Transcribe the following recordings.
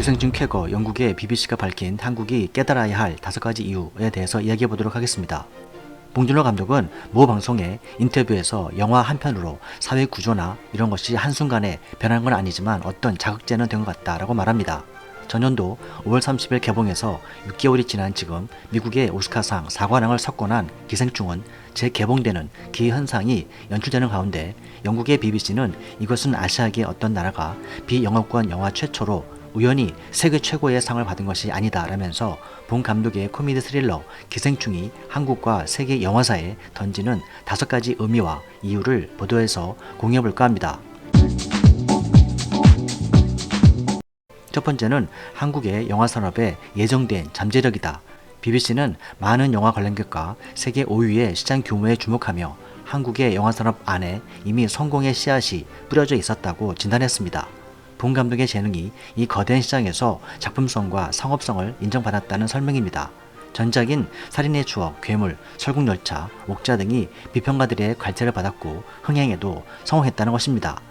기생충 쾌거 영국의 BBC가 밝힌 한국이 깨달아야 할 5가지 이유에 대해서 이야기해 보도록 하겠습니다. 봉준호 감독은 모 방송의 인터뷰에서 영화 한 편으로 사회 구조나 이런 것이 한순간에 변한 건 아니지만 어떤 자극제는 된 것 같다라고 말합니다. 전년도 5월 30일 개봉해서 6개월이 지난 지금 미국의 오스카상 4관왕을 석권한 기생충은 재개봉되는 기현상이 연출되는 가운데 영국의 BBC는 이것은 아시아계 어떤 나라가 비영어권 영화 최초로 우연히 세계 최고의 상을 받은 것이 아니다라면서 본 감독의 코미디 스릴러 기생충이 한국과 세계 영화사에 던지는 5가지 의미와 이유를 보도해서 공유해볼까 합니다. 첫 번째는 한국의 영화 산업에 예정된 잠재력이다. BBC는 많은 영화 관람객과 세계 5위의 시장 규모에 주목하며 한국의 영화 산업 안에 이미 성공의 씨앗이 뿌려져 있었다고 진단했습니다. 본 감독의 재능이 이 거대한 시장에서 작품성과 상업성을 인정받았다는 설명입니다. 전작인 살인의 추억, 괴물, 설국열차, 옥자 등이 비평가들의 관찰을 받았고 흥행에도 성공했다는 것입니다.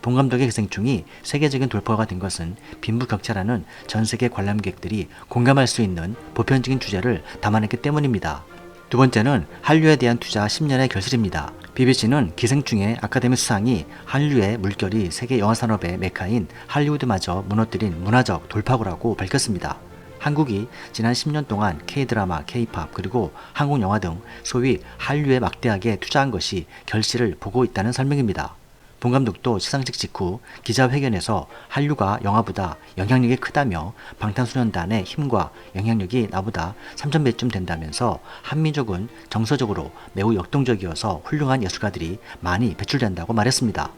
본 감독의 기생충이 세계적인 돌파가 된 것은 빈부격차라는 전세계 관람객들이 공감할 수 있는 보편적인 주제를 담아냈기 때문입니다. 두 번째는 한류에 대한 투자 10년의 결실입니다. BBC는 기생충의 아카데미 수상이 한류의 물결이 세계 영화산업의 메카인 할리우드마저 무너뜨린 문화적 돌파구라고 밝혔습니다. 한국이 지난 10년 동안 K-드라마, K-팝 그리고 한국 영화 등 소위 한류에 막대하게 투자한 것이 결실을 보고 있다는 설명입니다. 본 감독도 시상식 직후 기자회견에서 한류가 영화보다 영향력이 크다며 방탄소년단의 힘과 영향력이 나보다 3000배쯤 된다면서 한민족은 정서적으로 매우 역동적이어서 훌륭한 예술가들이 많이 배출된다고 말했습니다.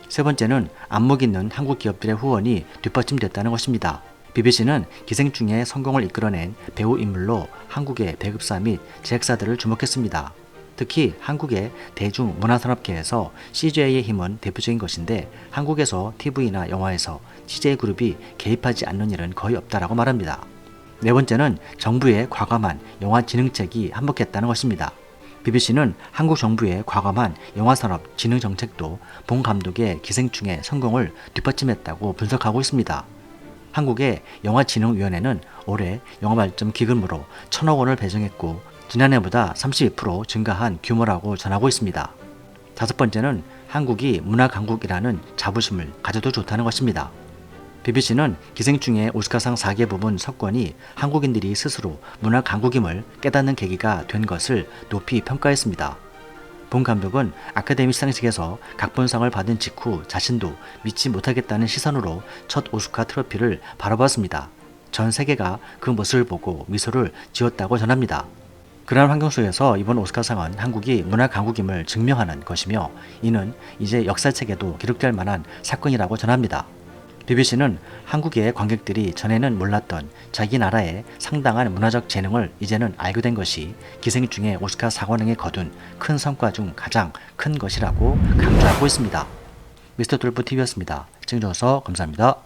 세 번째는 안목 있는 한국 기업들의 후원이 뒷받침됐다는 것입니다. BBC는 기생충의 성공을 이끌어낸 배우 인물로 한국의 배급사 및 제작사들을 주목했습니다. 특히 한국의 대중문화산업계에서 CJ의 힘은 대표적인 것인데 한국에서 TV나 영화에서 CJ그룹이 개입하지 않는 일은 거의 없다라고 말합니다. 네 번째는 정부의 과감한 영화진흥책이 한몫했다는 것입니다. BBC는 한국 정부의 과감한 영화산업 진흥정책도 본 감독의 기생충의 성공을 뒷받침했다고 분석하고 있습니다. 한국의 영화진흥위원회는 올해 영화발전 기금으로 1000억 원을 배정했고 지난해보다 32% 증가한 규모라고 전하고 있습니다. 다섯 번째는 한국이 문화강국이라는 자부심을 가져도 좋다는 것입니다. BBC는 기생충의 오스카상 4개 부문 석권이 한국인들이 스스로 문화강국임을 깨닫는 계기가 된 것을 높이 평가했습니다. 본 감독은 아카데미 시상식에서 각본상을 받은 직후 자신도 믿지 못하겠다는 시선으로 첫 오스카 트로피를 바라봤습니다. 전 세계가 그 모습을 보고 미소를 지었다고 전합니다. 그러한 환경 속에서 이번 오스카상은 한국이 문화강국임을 증명하는 것이며 이는 이제 역사책에도 기록될 만한 사건이라고 전합니다. BBC는 한국의 관객들이 전에는 몰랐던 자기 나라의 상당한 문화적 재능을 이제는 알게 된 것이 기생충의 오스카 사관왕에 거둔 큰 성과 중 가장 큰 것이라고 강조하고 있습니다. 미스터 돌프 TV였습니다. 시청해주셔서 감사합니다.